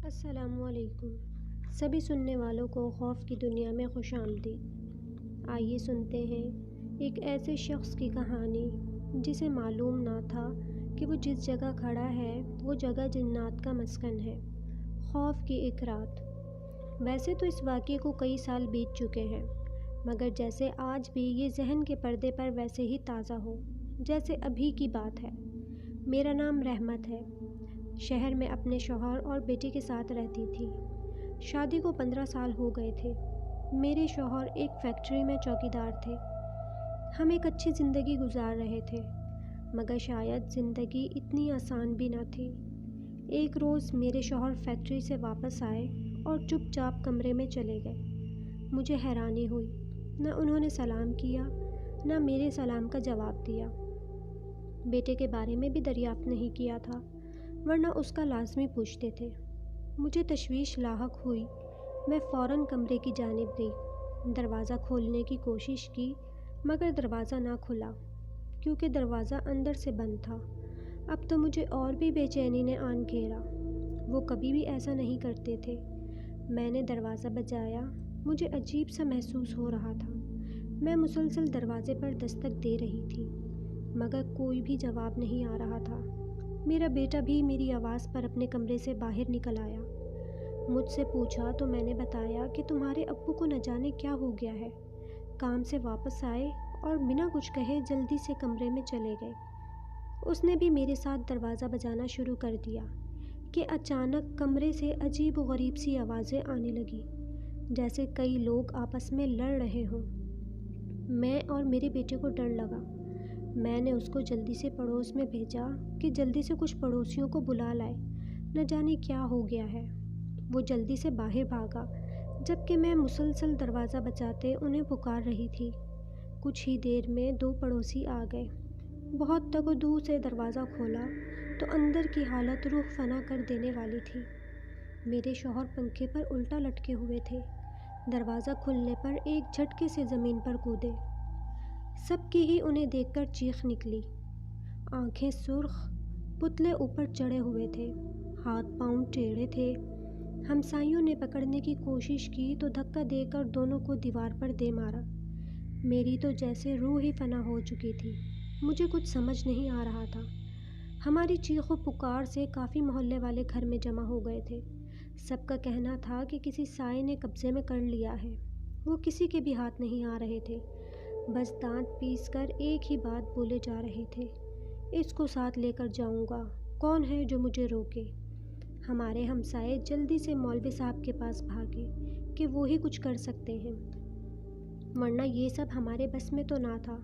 السلام علیکم سبھی سننے والوں کو خوف کی دنیا میں خوش آمدید۔ آئیے سنتے ہیں ایک ایسے شخص کی کہانی جسے معلوم نہ تھا کہ وہ جس جگہ کھڑا ہے وہ جگہ جنات کا مسکن ہے۔ خوف کی ایک رات۔ ویسے تو اس واقعے کو کئی سال بیت چکے ہیں، مگر جیسے آج بھی یہ ذہن کے پردے پر ویسے ہی تازہ ہو جیسے ابھی کی بات ہے۔ میرا نام رحمت ہے۔ شہر میں اپنے شوہر اور بیٹے کے ساتھ رہتی تھی۔ شادی کو 15 سال ہو گئے تھے۔ میرے شوہر ایک فیکٹری میں چوکیدار تھے۔ ہم ایک اچھی زندگی گزار رہے تھے، مگر شاید زندگی اتنی آسان بھی نہ تھی۔ ایک روز میرے شوہر فیکٹری سے واپس آئے اور چپ چاپ کمرے میں چلے گئے۔ مجھے حیرانی ہوئی، نہ انہوں نے سلام کیا نہ میرے سلام کا جواب دیا۔ بیٹے کے بارے میں بھی دریافت نہیں کیا تھا، ورنہ اس کا لازمی پوچھتے تھے۔ مجھے تشویش لاحق ہوئی۔ میں فوراً کمرے کی جانب گئی، دروازہ کھولنے کی کوشش کی، مگر دروازہ نہ کھلا کیونکہ دروازہ اندر سے بند تھا۔ اب تو مجھے اور بھی بے چینی نے آن گھیرا۔ وہ کبھی بھی ایسا نہیں کرتے تھے۔ میں نے دروازہ بجایا۔ مجھے عجیب سا محسوس ہو رہا تھا۔ میں مسلسل دروازے پر دستک دے رہی تھی، مگر کوئی بھی جواب نہیں آ رہا تھا۔ میرا بیٹا بھی میری آواز پر اپنے کمرے سے باہر نکل آیا۔ مجھ سے پوچھا تو میں نے بتایا کہ تمہارے ابو کو نہ جانے کیا ہو گیا ہے۔ کام سے واپس آئے اور بنا کچھ کہے جلدی سے کمرے میں چلے گئے۔ اس نے بھی میرے ساتھ دروازہ بجانا شروع کر دیا کہ اچانک کمرے سے عجیب و غریب سی آوازیں آنے لگیں، جیسے کئی لوگ آپس میں لڑ رہے ہوں۔ میں اور میرے بیٹے کو ڈر لگا۔ میں نے اس کو جلدی سے پڑوس میں بھیجا کہ جلدی سے کچھ پڑوسیوں کو بلا لائے، نہ جانے کیا ہو گیا ہے۔ وہ جلدی سے باہر بھاگا، جبکہ میں مسلسل دروازہ بجاتے انہیں پکار رہی تھی۔ کچھ ہی دیر میں 2 پڑوسی آ گئے۔ بہت تگ و دو سے دروازہ کھولا تو اندر کی حالت روح فنا کر دینے والی تھی۔ میرے شوہر پنکھے پر الٹا لٹکے ہوئے تھے۔ دروازہ کھلنے پر ایک جھٹکے سے زمین پر کودے۔ سب کی ہی انہیں دیکھ کر چیخ نکلی۔ آنکھیں سرخ، پتلے اوپر چڑھے ہوئے تھے، ہاتھ پاؤں ٹیڑھے تھے۔ ہمسائیوں نے پکڑنے کی کوشش کی تو دھکا دے کر دونوں کو دیوار پر دے مارا۔ میری تو جیسے روح ہی فنا ہو چکی تھی۔ مجھے کچھ سمجھ نہیں آ رہا تھا۔ ہماری چیخ و پکار سے کافی محلے والے گھر میں جمع ہو گئے تھے۔ سب کا کہنا تھا کہ کسی سائے نے قبضے میں کر لیا ہے۔ وہ کسی کے بھی ہاتھ نہیں آ رہے تھے، بس دانت پیس کر ایک ہی بات بولے جا رہے تھے: اس کو ساتھ لے کر جاؤں گا، کون ہے جو مجھے روکے۔ ہمارے ہمسائے جلدی سے مولوی صاحب کے پاس بھاگے کہ وہ ہی کچھ کر سکتے ہیں، ورنہ یہ سب ہمارے بس میں تو نہ تھا۔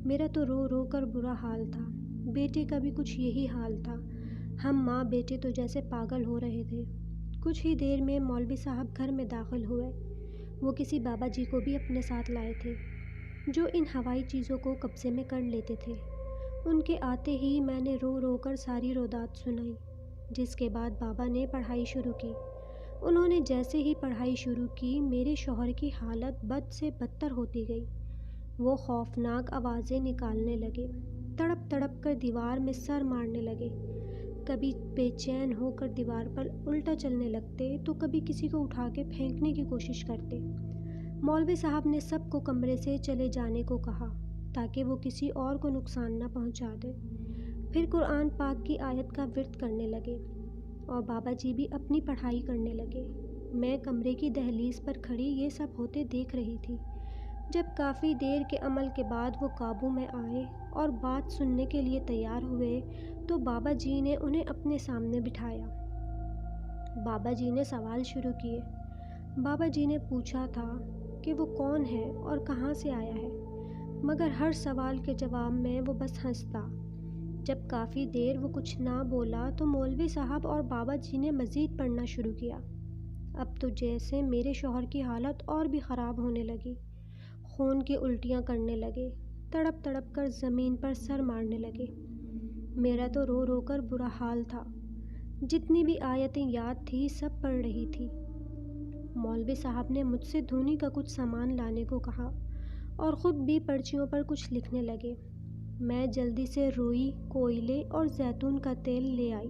میرا تو رو رو کر برا حال تھا۔ بیٹے کا بھی کچھ یہی حال تھا۔ ہم ماں بیٹے تو جیسے پاگل ہو رہے تھے۔ کچھ ہی دیر میں مولوی صاحب گھر میں داخل ہوئے۔ وہ کسی بابا جی کو بھی اپنے ساتھ لائے تھے، جو ان ہوائی چیزوں کو قبضے میں کر لیتے تھے۔ ان کے آتے ہی میں نے رو رو کر ساری رودات سنائی، جس کے بعد بابا نے پڑھائی شروع کی۔ انہوں نے جیسے ہی پڑھائی شروع کی، میرے شوہر کی حالت بد سے بدتر ہوتی گئی۔ وہ خوفناک آوازیں نکالنے لگے، تڑپ تڑپ کر دیوار میں سر مارنے لگے۔ کبھی بے چین ہو کر دیوار پر الٹا چلنے لگتے تو کبھی کسی کو اٹھا کے پھینکنے کی کوشش کرتے۔ مولوی صاحب نے سب کو کمرے سے چلے جانے کو کہا تاکہ وہ کسی اور کو نقصان نہ پہنچا دے۔ پھر قرآن پاک کی آیت کا ورد کرنے لگے اور بابا جی بھی اپنی پڑھائی کرنے لگے۔ میں کمرے کی دہلیز پر کھڑی یہ سب ہوتے دیکھ رہی تھی۔ جب کافی دیر کے عمل کے بعد وہ قابو میں آئے اور بات سننے کے لیے تیار ہوئے تو بابا جی نے انہیں اپنے سامنے بٹھایا۔ بابا جی نے سوال شروع کیے۔ بابا جی نے پوچھا تھا کہ وہ کون ہے اور کہاں سے آیا ہے، مگر ہر سوال کے جواب میں وہ بس ہنستا۔ جب کافی دیر وہ کچھ نہ بولا تو مولوی صاحب اور بابا جی نے مزید پڑھنا شروع کیا۔ اب تو جیسے میرے شوہر کی حالت اور بھی خراب ہونے لگی۔ خون کی الٹیاں کرنے لگے، تڑپ تڑپ کر زمین پر سر مارنے لگے۔ میرا تو رو رو کر برا حال تھا۔ جتنی بھی آیتیں یاد تھی سب پڑھ رہی تھی۔ مولوی صاحب نے مجھ سے دھونی کا کچھ سامان لانے کو کہا اور خود بھی پرچیوں پر کچھ لکھنے لگے۔ میں جلدی سے روئی، کوئلے اور زیتون کا تیل لے آئی۔